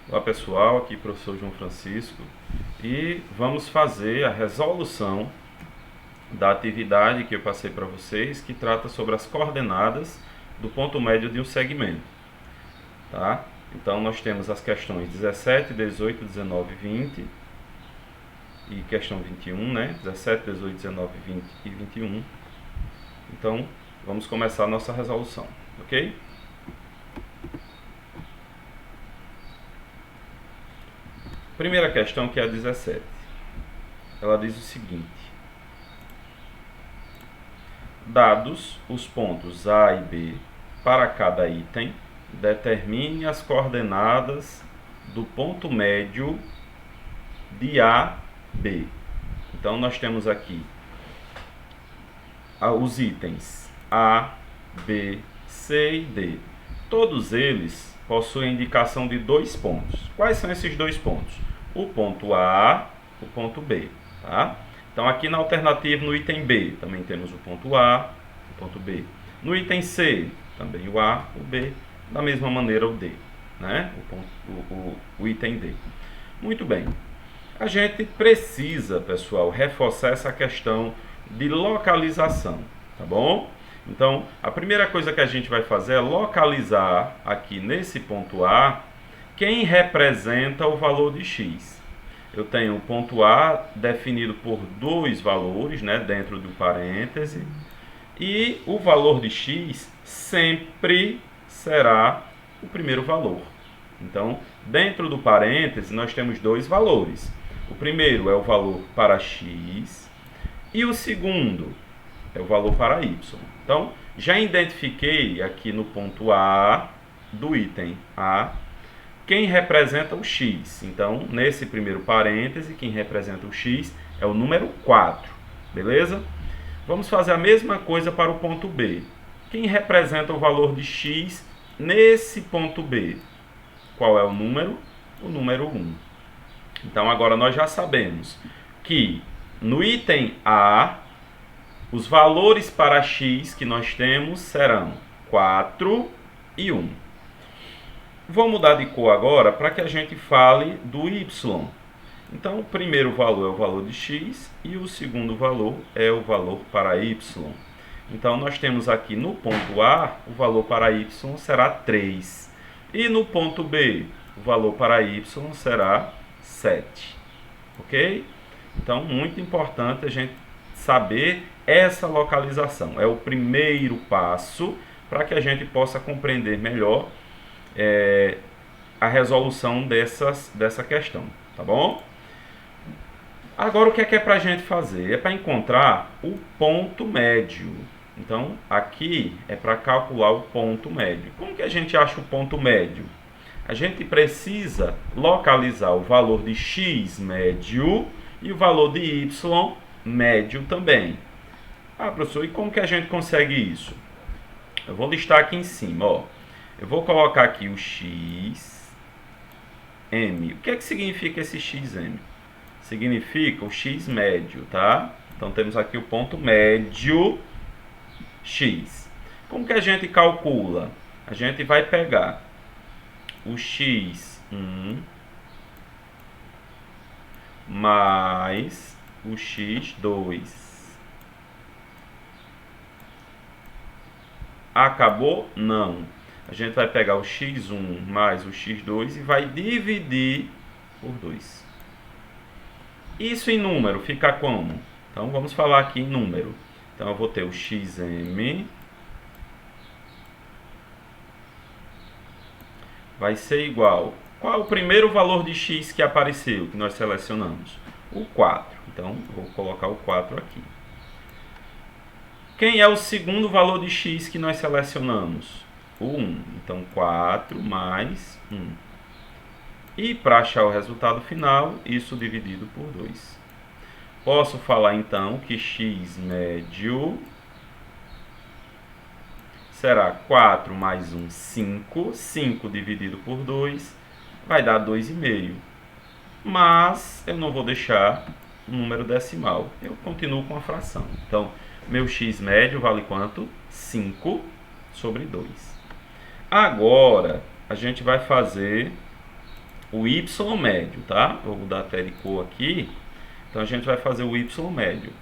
Olá pessoal, aqui professor João Francisco e vamos fazer a resolução da atividade que eu passei para vocês, que trata sobre as coordenadas do ponto médio de um segmento, tá? Então nós temos as questões 17, 18, 19 e 20 e questão 21, né? 17, 18, 19, 20 e 21. Então vamos começar a nossa resolução, ok? Primeira questão, que é a 17. Ela diz o seguinte: dados os pontos A e B para cada item, determine as coordenadas do ponto médio de A, B. Então nós temos aqui os itens A, B, C e D. Todos eles possuem indicação de 2 pontos. Quais são esses 2 pontos? O ponto A, o ponto B, tá? Então aqui na alternativa, no item B, também temos o ponto A, o ponto B. No item C, também o A, o B, da mesma maneira o D, né? O item D. Muito bem. A gente precisa, pessoal, reforçar essa questão de localização, tá bom? Então, a primeira coisa que a gente vai fazer é localizar aqui nesse ponto A quem representa o valor de x. Eu tenho o ponto A definido por 2 valores, né, dentro do parêntese, e o valor de x sempre será o primeiro valor. Então, dentro do parêntese, nós temos 2 valores. O primeiro é o valor para x e o segundo é o valor para y. Então, já identifiquei aqui no ponto A do item A quem representa o x. Então, nesse primeiro parêntese, quem representa o x é o número 4. Beleza? Vamos fazer a mesma coisa para o ponto B. Quem representa o valor de x nesse ponto B? Qual é o número? O número 1. Então, agora nós já sabemos que no item A, os valores para x que nós temos serão 4 e 1. Vou mudar de cor agora para que a gente fale do y. Então, o primeiro valor é o valor de x e o segundo valor é o valor para y. Então, nós temos aqui no ponto A, o valor para y será 3. E no ponto B, o valor para y será 7. Ok? Então, muito importante a gente saber essa localização. É o primeiro passo para que a gente possa compreender melhor a resolução dessa questão, tá bom? Agora, o que é para a gente fazer? É para encontrar o ponto médio. Então, aqui é para calcular o ponto médio. Como que a gente acha o ponto médio? A gente precisa localizar o valor de x médio e o valor de y médio também. Ah, professor, e como que a gente consegue isso? Eu vou listar aqui em cima, ó. Eu vou colocar aqui o x, m. O que é que significa esse xm? Significa o x médio, tá? Então temos aqui o ponto médio x. Como que a gente calcula? A gente vai pegar o x1 mais o x2. Acabou? Não. A gente vai pegar o x1 mais o x2 e vai dividir por 2. Isso em número fica como? Então vamos falar aqui em número. Então eu vou ter o xm vai ser igual. Qual é o primeiro valor de x que apareceu, que nós selecionamos? O 4. Então vou colocar o 4 aqui. Quem é o segundo valor de x que nós selecionamos? O 1. Então 4 mais 1. E para achar o resultado final, isso dividido por 2. Posso falar então que x médio será 4 mais 1, 5. 5 dividido por 2 vai dar 2,5. Mas eu não vou deixar um número decimal. Eu continuo com a fração. Então, meu x médio vale quanto? 5 sobre 2. Agora, a gente vai fazer o y médio, tá? Vou mudar até de cor aqui. Então a gente vai fazer o y médio.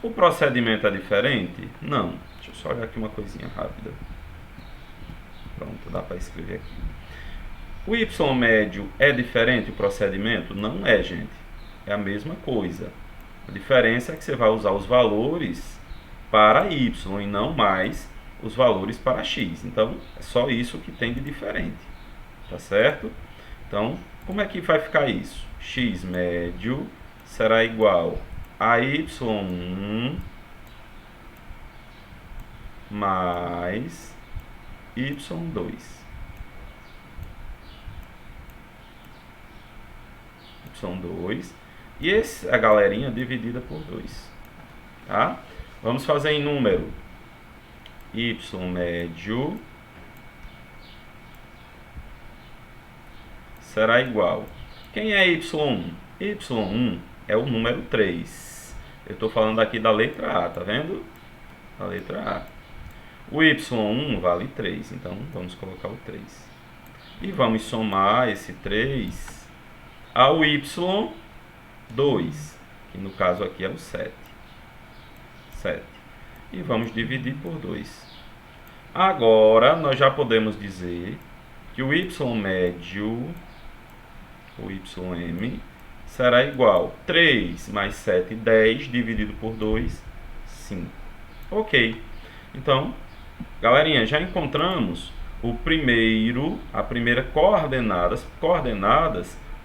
O procedimento é diferente? Não. Deixa eu só olhar aqui uma coisinha rápida. Pronto, dá para escrever aqui. O y médio é diferente o procedimento? Não é, gente. É a mesma coisa. A diferença é que você vai usar os valores para y e não mais os valores para x. Então, é só isso que tem de diferente. Tá certo? Então, como é que vai ficar isso? X médio será igual a y1 mais y2. y2 e esse, a galerinha dividida por 2. Tá? Vamos fazer em número. Y médio será igual. Quem é y1? y1 é o número 3. Eu estou falando aqui da letra A, tá vendo? A letra A. O y1 vale 3, então vamos colocar o 3. E vamos somar esse 3 ao y2, que no caso aqui é o 7. 7. E vamos dividir por 2. Agora, nós já podemos dizer que o y médio, o ym, será igual a 3 mais 7, 10, dividido por 2, 5. Ok. Então, galerinha, já encontramos a primeira coordenadas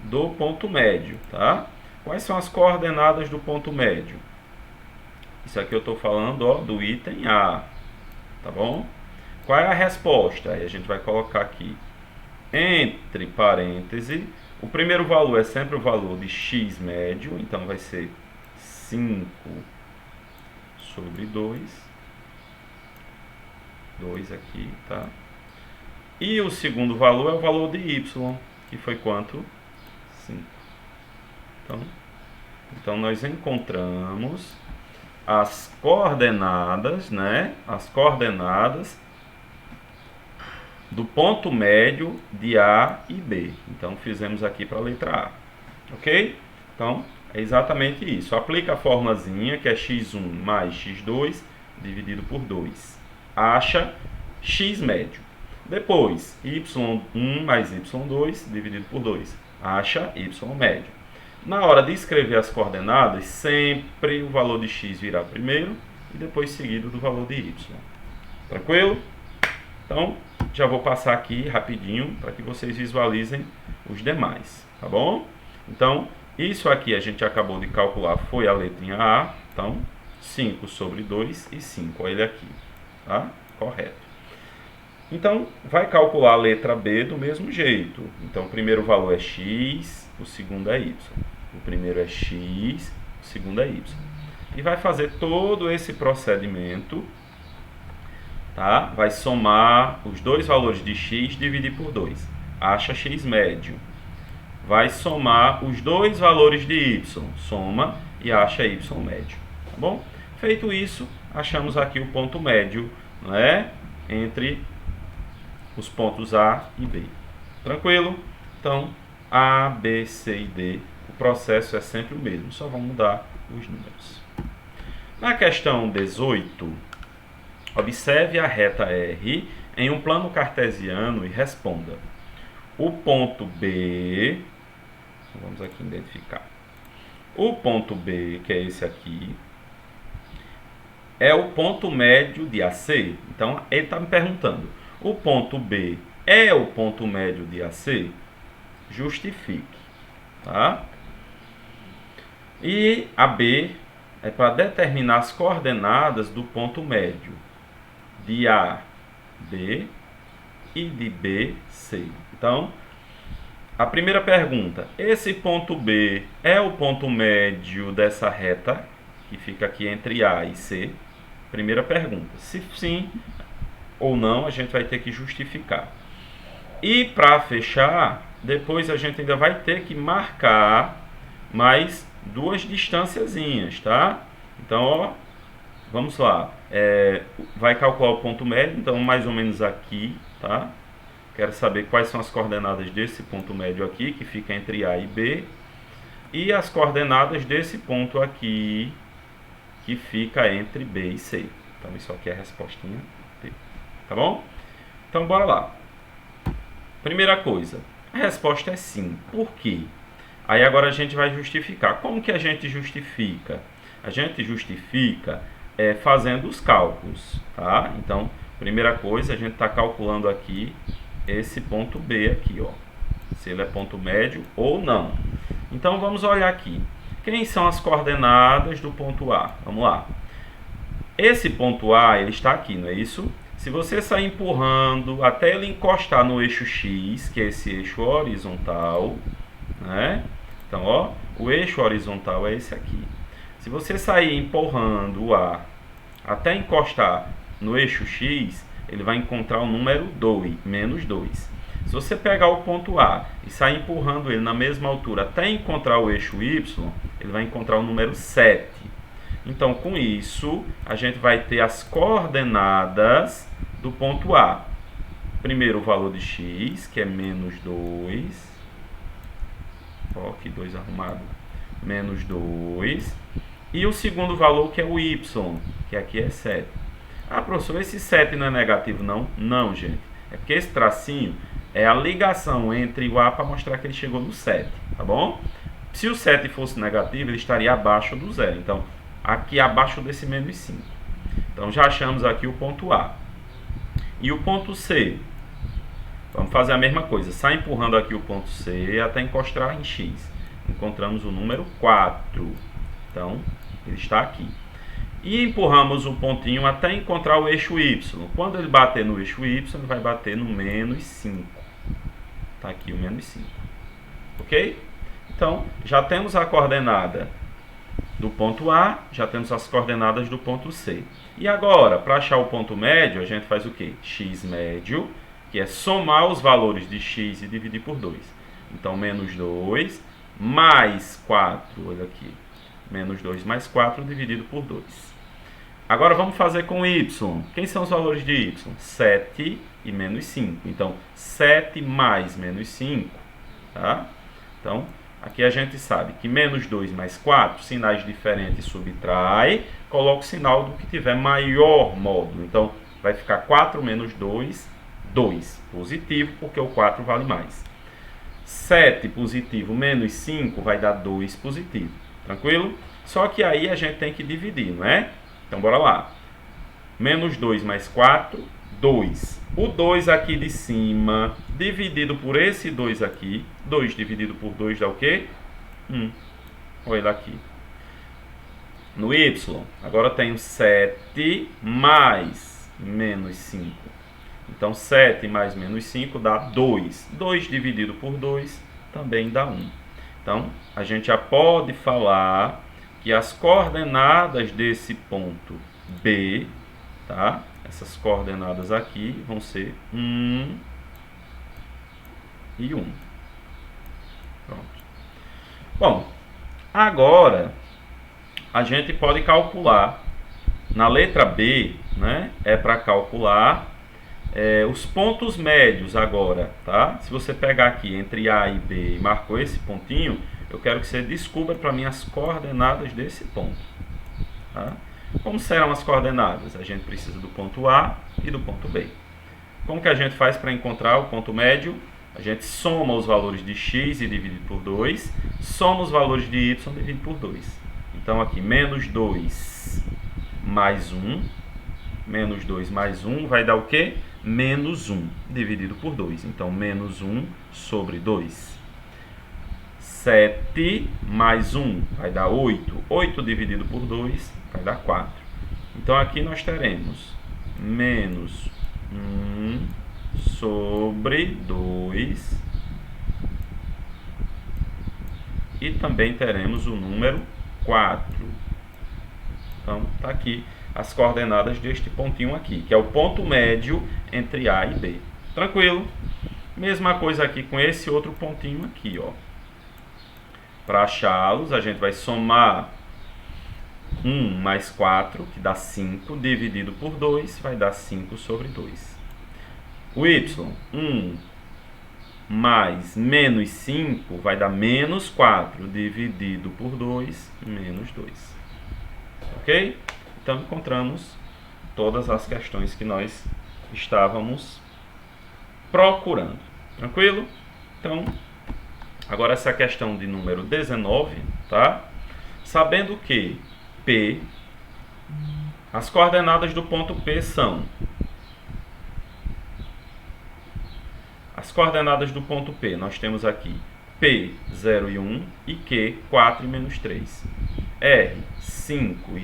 do ponto médio, tá? Quais são as coordenadas do ponto médio? Isso aqui eu estou falando, ó, do item A, tá bom? Qual é a resposta? Aí a gente vai colocar aqui, entre parênteses, o primeiro valor é sempre o valor de x médio, então vai ser 5 sobre 2. 2 aqui, tá? E o segundo valor é o valor de y, que foi quanto? 5. Então nós encontramos as coordenadas, né? As coordenadas do ponto médio de A e B. Então fizemos aqui para a letra A. Ok? Então é exatamente isso. Aplica a formulazinha que é x1 mais x2 dividido por 2. Acha x médio. Depois, y1 mais y2 dividido por 2. Acha y médio. Na hora de escrever as coordenadas, sempre o valor de x virá primeiro e depois seguido do valor de y. Tranquilo? Então, já vou passar aqui rapidinho para que vocês visualizem os demais, tá bom? Então, isso aqui a gente acabou de calcular, foi a letrinha A. Então, 5 sobre 2 e 5, olha ele aqui. Tá? Correto. Então, vai calcular a letra B do mesmo jeito. Então, o primeiro valor é x, o segundo é y. O primeiro é x, o segundo é y. E vai fazer todo esse procedimento, tá? Vai somar os dois valores de x, dividir por 2. Acha x médio. Vai somar os dois valores de y. Soma e acha y médio. Tá bom? Feito isso, achamos aqui o ponto médio, né, entre os pontos A e B. Tranquilo? Então, A, B, C e D, o processo é sempre o mesmo, só vamos mudar os números. Na questão 18, observe a reta R em um plano cartesiano e responda. O ponto B, vamos aqui identificar. O ponto B, que é esse aqui, é o ponto médio de AC. Então, ele está me perguntando, o ponto B é o ponto médio de AC? Justifique. Tá? E a B é para determinar as coordenadas do ponto médio de A, B e de B, C. Então, a primeira pergunta, esse ponto B é o ponto médio dessa reta, que fica aqui entre A e C? Primeira pergunta. Se sim ou não, a gente vai ter que justificar. E para fechar, depois a gente ainda vai ter que marcar mais duas distanciazinhas, tá? Então, ó, vamos lá. Vai calcular o ponto médio, então mais ou menos aqui, tá? Quero saber quais são as coordenadas desse ponto médio aqui, que fica entre A e B, e as coordenadas desse ponto aqui, que fica entre B e C. Então, isso aqui é a respostinha D. Tá bom? Então, bora lá. Primeira coisa, a resposta é sim. Por quê? Aí agora a gente vai justificar. Como que a gente justifica? A gente justifica fazendo os cálculos, tá? Então, primeira coisa, a gente está calculando aqui esse ponto B aqui, ó. Se ele é ponto médio ou não. Então, vamos olhar aqui. Quem são as coordenadas do ponto A? Vamos lá. Esse ponto A, ele está aqui, não é isso? Se você sair empurrando até ele encostar no eixo X, que é esse eixo horizontal, né? Então, ó, o eixo horizontal é esse aqui. Se você sair empurrando o A até encostar no eixo X, ele vai encontrar o número 2, menos 2. Se você pegar o ponto A e sair empurrando ele na mesma altura até encontrar o eixo Y, ele vai encontrar o número 7. Então, com isso, a gente vai ter as coordenadas do ponto A. Primeiro, o valor de x, que é menos 2. Ó, aqui 2 arrumado. Menos 2. E o segundo valor, que é o y, que aqui é 7. Ah, professor, esse 7 não é negativo, não? Não, gente. É porque esse tracinho é a ligação entre o A para mostrar que ele chegou no 7, tá bom? Se o 7 fosse negativo, ele estaria abaixo do zero. Então, aqui abaixo desse menos 5. Então, já achamos aqui o ponto A. E o ponto C? Vamos fazer a mesma coisa. Sai empurrando aqui o ponto C até encostar em X. Encontramos o número 4. Então, ele está aqui. E empurramos o pontinho até encontrar o eixo Y. Quando ele bater no eixo Y, ele vai bater no menos 5. Está aqui o menos 5. Ok? Então, já temos a coordenada do ponto A, já temos as coordenadas do ponto C. E agora, para achar o ponto médio, a gente faz o quê? X médio, que é somar os valores de x e dividir por 2. Então, menos 2 mais 4, olha aqui. Menos 2 mais 4 dividido por 2. Agora, vamos fazer com y. Quem são os valores de y? 7 e menos 5. Então, 7 mais menos 5, tá? Então, aqui a gente sabe que menos 2 mais 4, sinais diferentes subtrai, coloca o sinal do que tiver maior módulo. Então, vai ficar 4 menos 2, 2. Positivo, porque o 4 vale mais. 7 positivo menos 5 vai dar 2 positivo. Tranquilo? Só que aí a gente tem que dividir, não é? Então, bora lá. Menos 2 mais 4, 2. O 2 aqui de cima, dividido por esse 2 aqui. 2 dividido por 2 dá o quê? 1. Olha ele aqui. No y, agora eu tenho 7 mais menos 5. Então, 7 mais menos 5 dá 2. 2 dividido por 2 também dá 1. Então, a gente já pode falar que as coordenadas desse ponto B, tá? Essas coordenadas aqui vão ser 1 e 1. Pronto. Bom, agora a gente pode calcular. Na letra B, né? É para calcular os pontos médios agora, tá? Se você pegar aqui entre A e B e marcou esse pontinho, eu quero que você descubra para mim as coordenadas desse ponto, tá? Como serão as coordenadas? A gente precisa do ponto A e do ponto B. Como que a gente faz para encontrar o ponto médio? A gente soma os valores de x e divide por 2, soma os valores de y e divide por 2. Então, aqui, menos 2 mais 1, menos 2 mais 1 vai dar o quê? Menos 1 dividido por 2. Então, menos 1 sobre 2. 7 mais 1 vai dar 8. 8 dividido por 2 vai dar 4. Então, aqui nós teremos menos 1 sobre 2. E também teremos o número 4. Então, está aqui as coordenadas deste pontinho aqui, que é o ponto médio entre A e B. Tranquilo? Mesma coisa aqui com esse outro pontinho aqui, ó. Para achá-los, a gente vai somar 1 mais 4, que dá 5, dividido por 2, vai dar 5 sobre 2. O y, 1 mais menos 5 vai dar menos 4 dividido por 2, menos 2. Ok? Então encontramos todas as questões que nós estávamos procurando. Tranquilo? Então, agora essa questão de número 19, tá? Sabendo que P, as coordenadas do ponto P são... As coordenadas do ponto P, nós temos aqui P, 0 e 1, e Q, 4 e menos 3. R, 5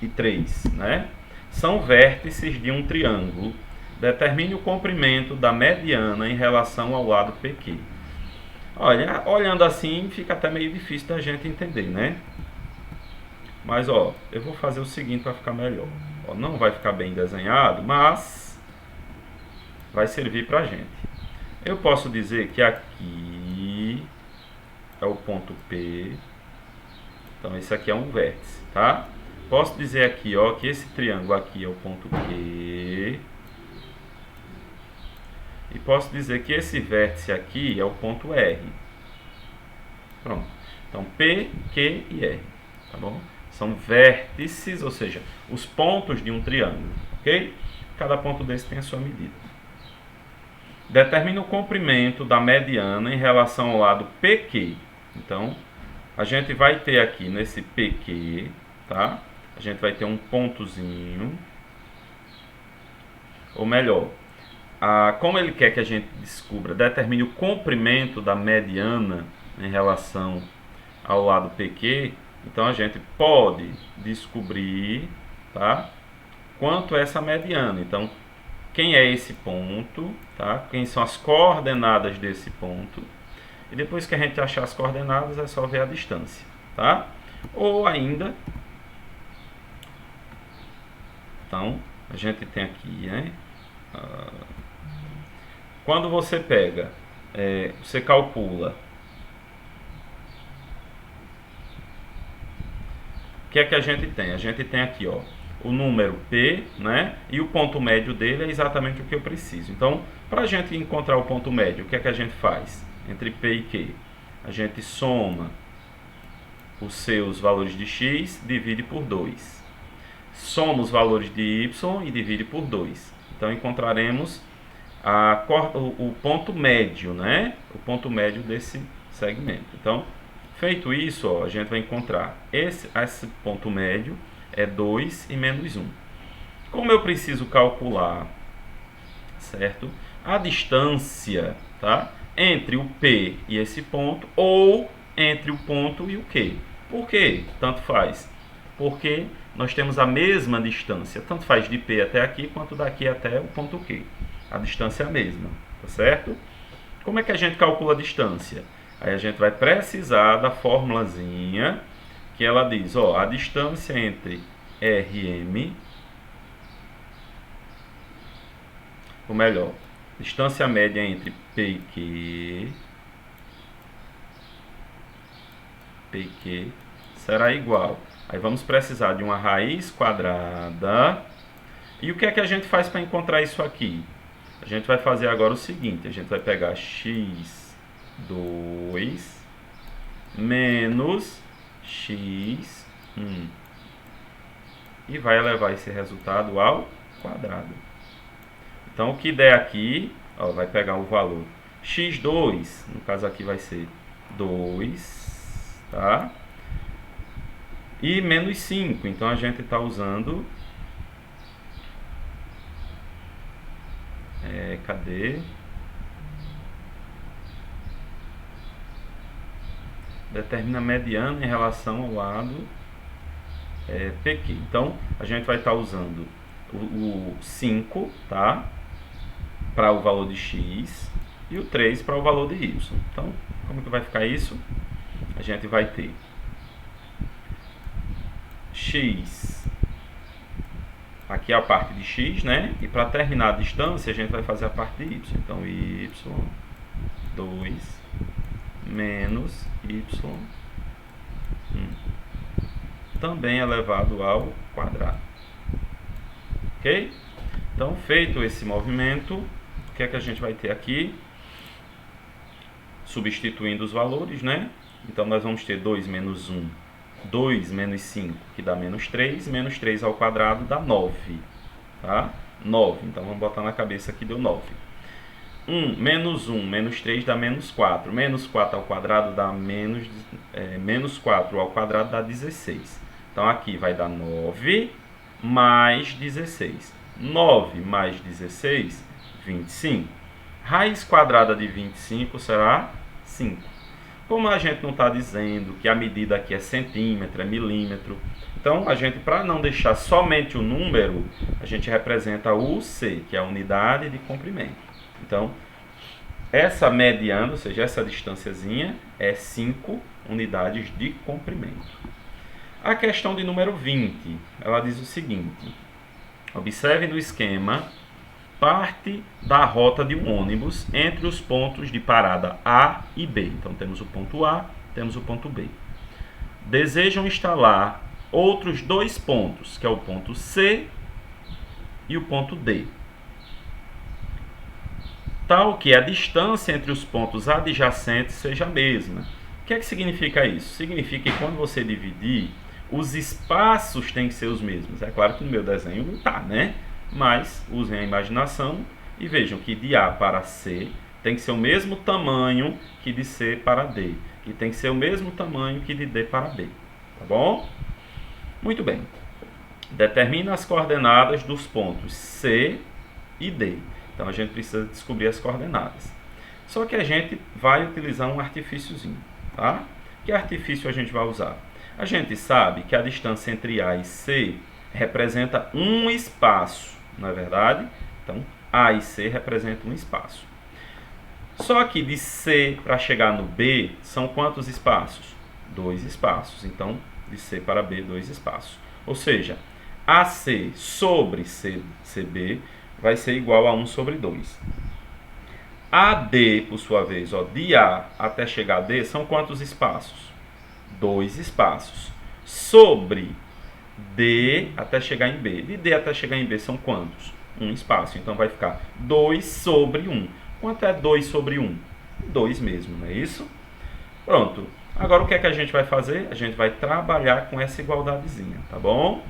e 3, né? São vértices de um triângulo. Determine o comprimento da mediana em relação ao lado PQ. Olha, olhando assim, fica até meio difícil da gente entender, né? Mas, ó, eu vou fazer o seguinte para ficar melhor. Ó, não vai ficar bem desenhado, mas vai servir para a gente. Eu posso dizer que aqui é o ponto P. Então, esse aqui é um vértice, tá? Posso dizer aqui, ó, que esse triângulo aqui é o ponto Q. E posso dizer que esse vértice aqui é o ponto R. Pronto. Então, P, Q e R, tá bom? São vértices, ou seja, os pontos de um triângulo, ok? Cada ponto desse tem a sua medida. Determina o comprimento da mediana em relação ao lado PQ. Então, a gente vai ter aqui nesse PQ, tá? A gente vai ter um pontozinho. Ou melhor, como ele quer que a gente descubra, determine o comprimento da mediana em relação ao lado PQ. Então, a gente pode descobrir, tá? Quanto é essa mediana. Então, quem é esse ponto, tá? Quem são as coordenadas desse ponto. E depois que a gente achar as coordenadas, é só ver a distância, tá? Ou ainda, então, a gente tem aqui, né? Quando você pega, você calcula, o que é que a gente tem? A gente tem aqui, ó, o número P, né? E o ponto médio dele é exatamente o que eu preciso. Então, para a gente encontrar o ponto médio, o que é que a gente faz? Entre P e Q, a gente soma os seus valores de x, divide por 2. Soma os valores de y e divide por 2. Então, encontraremos o ponto médio, né? O ponto médio desse segmento. Então, feito isso, ó, a gente vai encontrar esse ponto médio é 2 e menos 1. Como eu preciso calcular, certo? A distância, tá? Entre o P e esse ponto, ou entre o ponto e o Q. Por quê? Tanto faz. Porque nós temos a mesma distância, tanto faz de P até aqui, quanto daqui até o ponto Q. A distância é a mesma, tá certo? Como é que a gente calcula a distância? Aí a gente vai precisar da formulazinha, que ela diz, ó, a distância entre RM, ou melhor, distância média entre P e Q será igual. Aí vamos precisar de uma raiz quadrada. E o que é que a gente faz para encontrar isso aqui? A gente vai fazer agora o seguinte, a gente vai pegar x2 menos x1 e vai elevar esse resultado ao quadrado. Então, o que der aqui, ó, vai pegar o valor x2, no caso aqui vai ser 2, tá? E menos 5, então a gente está usando... cadê? Determina a mediana em relação ao lado PQ. Então, a gente vai estar usando o 5, tá? Para o valor de x e o 3 para o valor de y. Então, como que vai ficar isso? A gente vai ter x, aqui é a parte de x, né? E para terminar a distância, a gente vai fazer a parte de y. Então, y2 menos y1 também elevado ao quadrado. Ok? Então, feito esse movimento, o que é que a gente vai ter aqui? Substituindo os valores, né? Então, nós vamos ter 2 menos 1, 2 menos 5, que dá menos 3 ao quadrado dá 9, tá? 9, então vamos botar na cabeça que deu 9. 1 menos 3 dá menos 4. Menos 4 ao quadrado dá menos 4 ao quadrado dá 16. Então, aqui vai dar 9 mais 16. 9 mais 16, 25. Raiz quadrada de 25 será 5. Como a gente não está dizendo que a medida aqui é centímetro, é milímetro, então a gente, para não deixar somente o número, a gente representa o C, que é a unidade de comprimento. Então, essa mediana, ou seja, essa distânciazinha, é 5 unidades de comprimento. A questão de número 20, ela diz o seguinte: observe no esquema parte da rota de um ônibus entre os pontos de parada A e B. Então, temos o ponto A, temos o ponto B. Desejam instalar outros 2 pontos, que é o ponto C e o ponto D, tal que a distância entre os pontos adjacentes seja a mesma. O que é que significa isso? Significa que quando você dividir, os espaços têm que ser os mesmos. É claro que no meu desenho não está, né? Mas usem a imaginação e vejam que de A para C tem que ser o mesmo tamanho que de C para D. E tem que ser o mesmo tamanho que de D para B. Tá bom? Muito bem. Determina as coordenadas dos pontos C e D. Então, a gente precisa descobrir as coordenadas. Só que a gente vai utilizar um artifíciozinho, tá? Que artifício a gente vai usar? A gente sabe que a distância entre A e C representa um espaço, não é verdade? Então, A e C representam um espaço. Só que de C para chegar no B, são quantos espaços? 2 espaços. Então, de C para B, 2 espaços. Ou seja, AC sobre CB vai ser igual a 1 sobre 2. AD, por sua vez, ó, de A até chegar a D, são quantos espaços? 2 espaços. Sobre D até chegar em B. De D até chegar em B são quantos? 1 espaço. Então, vai ficar 2 sobre 1. Quanto é 2 sobre 1? 2 mesmo, não é isso? Pronto. Agora, o que é que a gente vai fazer? A gente vai trabalhar com essa igualdadezinha, tá bom?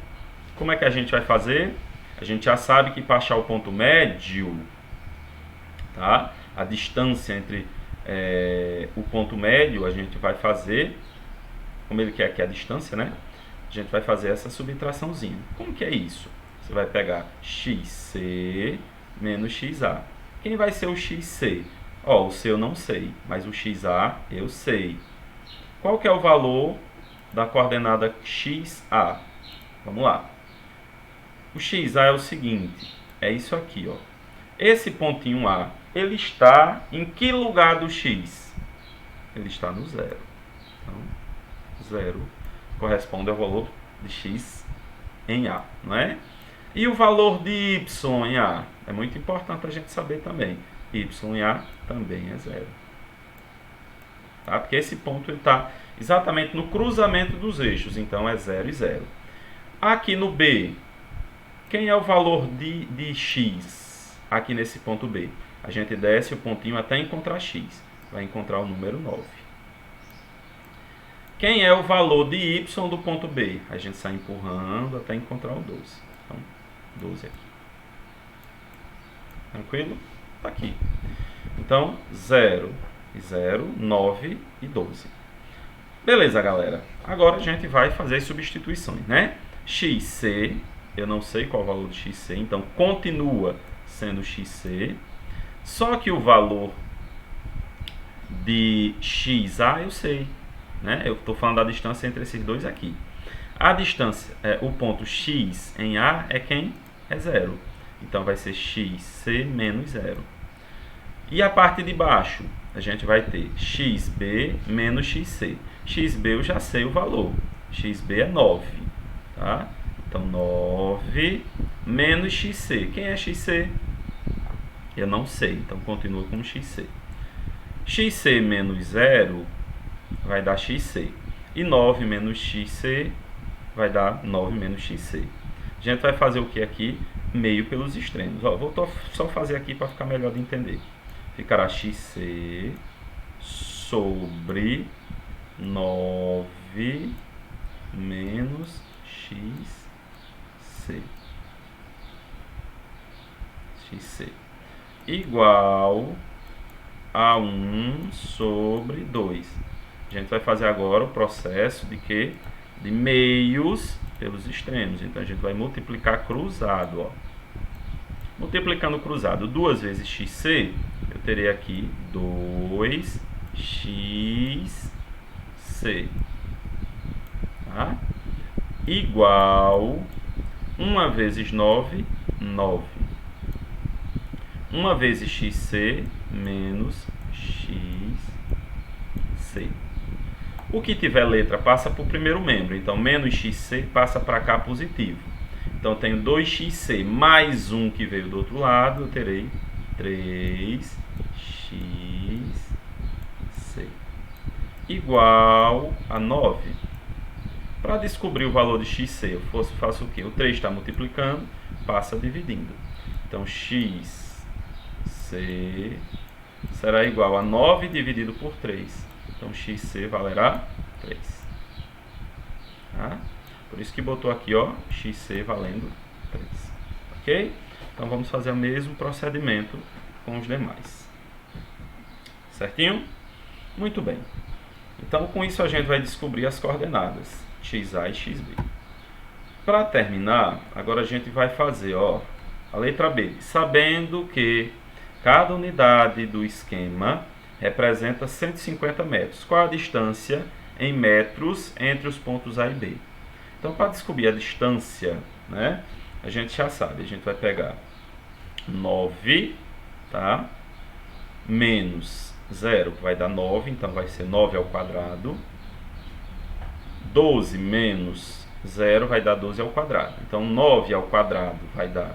Como é que a gente vai fazer? A gente já sabe que para achar o ponto médio, tá? A distância entre o ponto médio, a gente vai fazer, como ele quer aqui a distância, né? A gente vai fazer essa subtraçãozinha. Como que é isso? Você vai pegar xc menos xa. Quem vai ser o xc? Ó, o c eu não sei, mas o xa eu sei. Qual que é o valor da coordenada xa? Vamos lá. O xa é o seguinte, é isso aqui, ó. Esse pontinho A, ele está em que lugar do x? Ele está no 0. Então, 0 corresponde ao valor de x em A, não é? E o valor de y em A? É muito importante a gente saber também. Y em A também é 0. Tá? Porque esse ponto está exatamente no cruzamento dos eixos, então é 0 e 0. Aqui no B, quem é o valor de x aqui nesse ponto B? A gente desce o pontinho até encontrar x. Vai encontrar o número 9. Quem é o valor de y do ponto B? A gente sai empurrando até encontrar o 12. Então, 12 aqui. Tranquilo? Está aqui. Então, 0 e 0, 9 e 12. Beleza, galera. Agora a gente vai fazer as substituições, né? xc, eu não sei qual é o valor de xc, então continua sendo xc. Só que o valor de xa eu sei, né? Eu estou falando da distância entre esses dois aqui. A distância, o ponto x em A é quem? É 0. Então vai ser xc menos 0. E a parte de baixo, a gente vai ter xb menos xc. xb eu já sei o valor. xb é 9. Tá? Então 9 menos xc. Quem é xc? Eu não sei, então continua com xc. xc menos 0 vai dar xc. E 9 menos xc vai dar 9 menos xc. A gente vai fazer o que aqui? meio pelos extremos. Ó, vou só fazer aqui para ficar melhor de entender. Ficará xc sobre 9 menos xc. xc igual a 1 sobre 2. A gente vai fazer agora o processo de quê? De meios pelos extremos. Então a gente vai multiplicar cruzado, ó. Multiplicando cruzado 2 vezes xc, eu terei aqui 2xc, tá? Igual 1 vezes 9, 9. 1 vezes xc menos xc. O que tiver letra passa para o primeiro membro. Então, menos xc passa para cá positivo. Então, eu tenho 2xc mais 1 que veio do outro lado. Eu terei 3xc igual a 9. Para descobrir o valor de xc, eu faço o quê? O 3 está multiplicando, passa dividindo. Então, xc será igual a 9 dividido por 3. Então, xc valerá 3. Tá? Por isso que botou aqui, ó, xc valendo 3. Ok? Então, vamos fazer o mesmo procedimento com os demais. Certinho? Muito bem. Então, com isso, a gente vai descobrir as coordenadas xa e xb. Para terminar, agora a gente vai fazer, ó, a letra B. Sabendo que cada unidade do esquema representa 150 metros. Qual a distância em metros entre os pontos A e B? Então, para descobrir a distância, né, a gente já sabe. A gente vai pegar 9, tá? Menos 0, que vai dar 9. Então, vai ser 9 ao quadrado. 12 menos 0 vai dar 12 ao quadrado. Então, 9 ao quadrado vai dar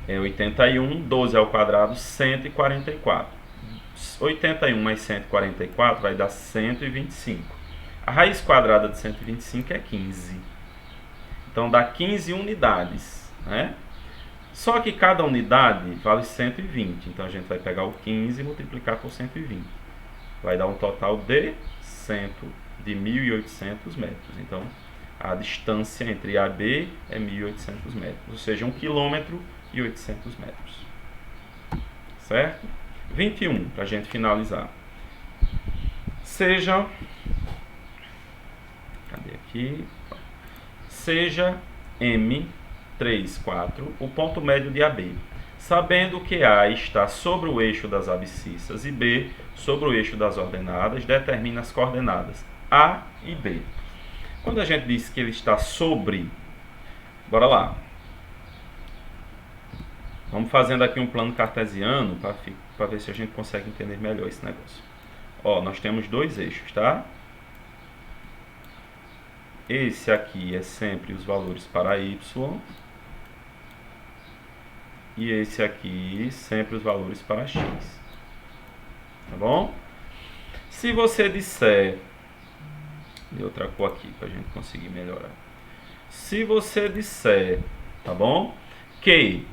81, 12 ao quadrado, 144. 81 mais 144 vai dar 125. A raiz quadrada de 125 é 15. Então, dá 15 unidades, né? Só que cada unidade vale 120. Então, a gente vai pegar o 15 e multiplicar por 120. Vai dar um total de 1.800 metros. Então, a distância entre A e B é 1.800 metros. Ou seja, 1 km e 800 metros. Certo? 21, para a gente finalizar. Seja... Cadê aqui? Seja M, 3, 4, o ponto médio de AB. Sabendo que A está sobre o eixo das abscissas e B sobre o eixo das ordenadas, determina as coordenadas A e B. Quando a gente diz que ele está sobre, bora lá. Vamos fazendo aqui um plano cartesiano para ver se a gente consegue entender melhor esse negócio. Ó, nós temos dois eixos, tá? Esse aqui é sempre os valores para y. E esse aqui sempre os valores para x. Tá bom? Se você disser... Dei outra cor aqui para a gente conseguir melhorar. Se você disser, tá bom? Que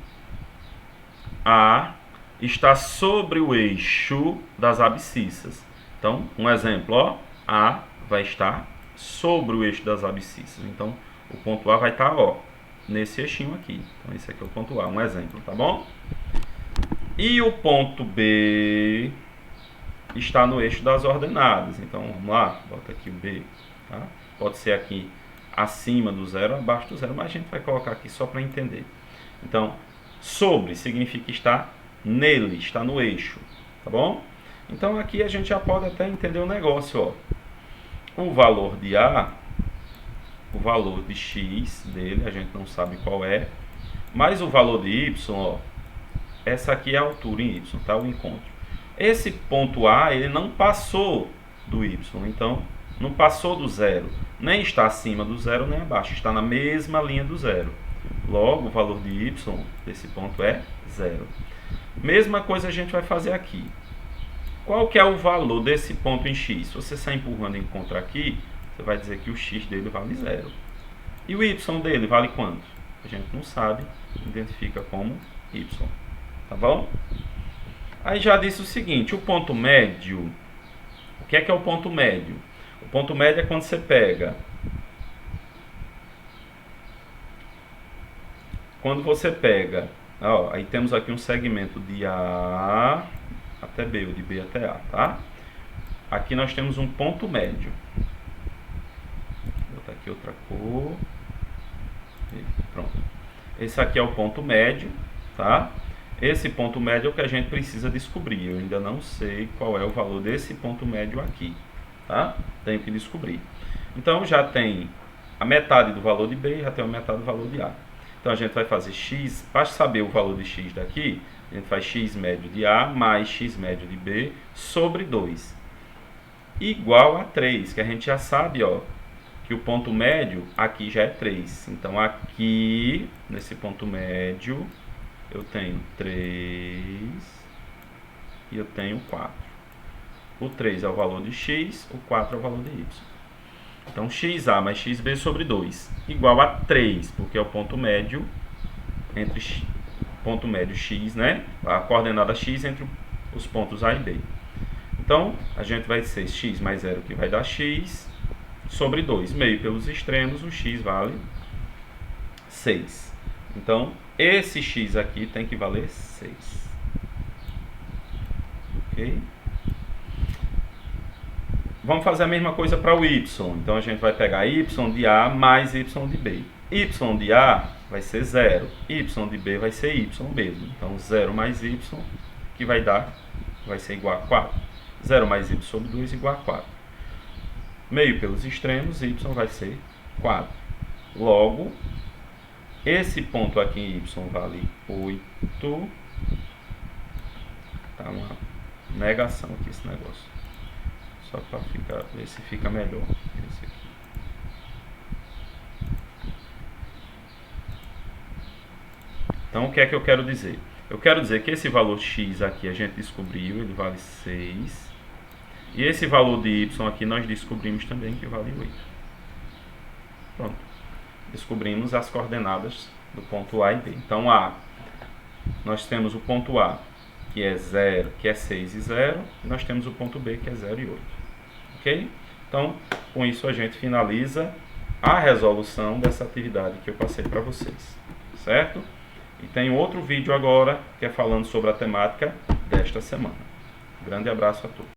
A está sobre o eixo das abscissas. Então, um exemplo, ó. A vai estar sobre o eixo das abscissas. Então, o ponto A vai estar, ó, nesse eixinho aqui. Então, esse aqui é o ponto A, um exemplo, tá bom? E o ponto B está no eixo das ordenadas. Então, vamos lá, bota aqui o B, tá? Pode ser aqui acima do zero, abaixo do zero, mas a gente vai colocar aqui só para entender. Então, sobre significa estar nele, está no eixo, tá bom? Então, aqui a gente já pode até entender o negócio, ó. O valor de A, o valor de x dele, a gente não sabe qual é, mas o valor de y, ó, essa aqui é a altura em y, tá? O encontro. Esse ponto A, ele não passou do y, então não passou do zero, nem está acima do zero, nem abaixo, está na mesma linha do zero. Logo, o valor de y desse ponto é zero. Mesma coisa a gente vai fazer aqui. Qual que é o valor desse ponto em x? Se você sair empurrando e encontrar aqui, você vai dizer que o x dele vale zero. E o y dele vale quanto? a gente não sabe, identifica como y, tá bom? Aí já disse o seguinte, o ponto médio, o que é o ponto médio? O ponto médio é quando você pega, ó, aí temos aqui um segmento de A até B, ou de B até A, tá? Aqui nós temos um ponto médio. Vou botar aqui outra cor. Pronto. Esse aqui é o ponto médio, tá? Esse ponto médio é o que a gente precisa descobrir. Eu ainda não sei qual é o valor desse ponto médio aqui, tá? Tenho que descobrir. Então já tem a metade do valor de B e já tem a metade do valor de A. Então a gente vai fazer x, para saber o valor de x daqui, a gente faz x médio de A mais x médio de B sobre 2. Igual a 3, que a gente já sabe, ó, que o ponto médio aqui já é 3. Então aqui, nesse ponto médio, eu tenho 3 e eu tenho 4. O 3 é o valor de x, o 4 é o valor de y. Então xa mais xb sobre 2 igual a 3, porque é o ponto médio entre ponto médio x, né? A coordenada x entre os pontos A e B. Então, a gente vai ser x mais 0, que vai dar x, sobre 2. Meio pelos extremos, o x vale 6. Então, esse x aqui tem que valer 6. Ok? Vamos fazer a mesma coisa para o y. Então, a gente vai pegar y de A mais y de B. Y de A vai ser 0. Y de B vai ser y mesmo. Então, 0 mais y, que vai ser igual a 4. 0 mais y sobre 2 igual a 4. Meio pelos extremos, y vai ser 4. Logo, esse ponto aqui em y vale 8. Tá uma negação aqui esse negócio. Só para ver se fica melhor esse aqui. Então, o que é que eu quero dizer? Eu quero dizer que esse valor x aqui a gente descobriu, ele vale 6. E esse valor de y aqui nós descobrimos também que vale 8. Pronto. Descobrimos as coordenadas do ponto A e B. Então, nós temos o ponto A, que é 0, que é 6 e 0. E nós temos o ponto B, que é 0 e 8. Ok? Então, com isso a gente finaliza a resolução dessa atividade que eu passei para vocês. Certo? E tem outro vídeo agora que é falando sobre a temática desta semana. Um grande abraço a todos.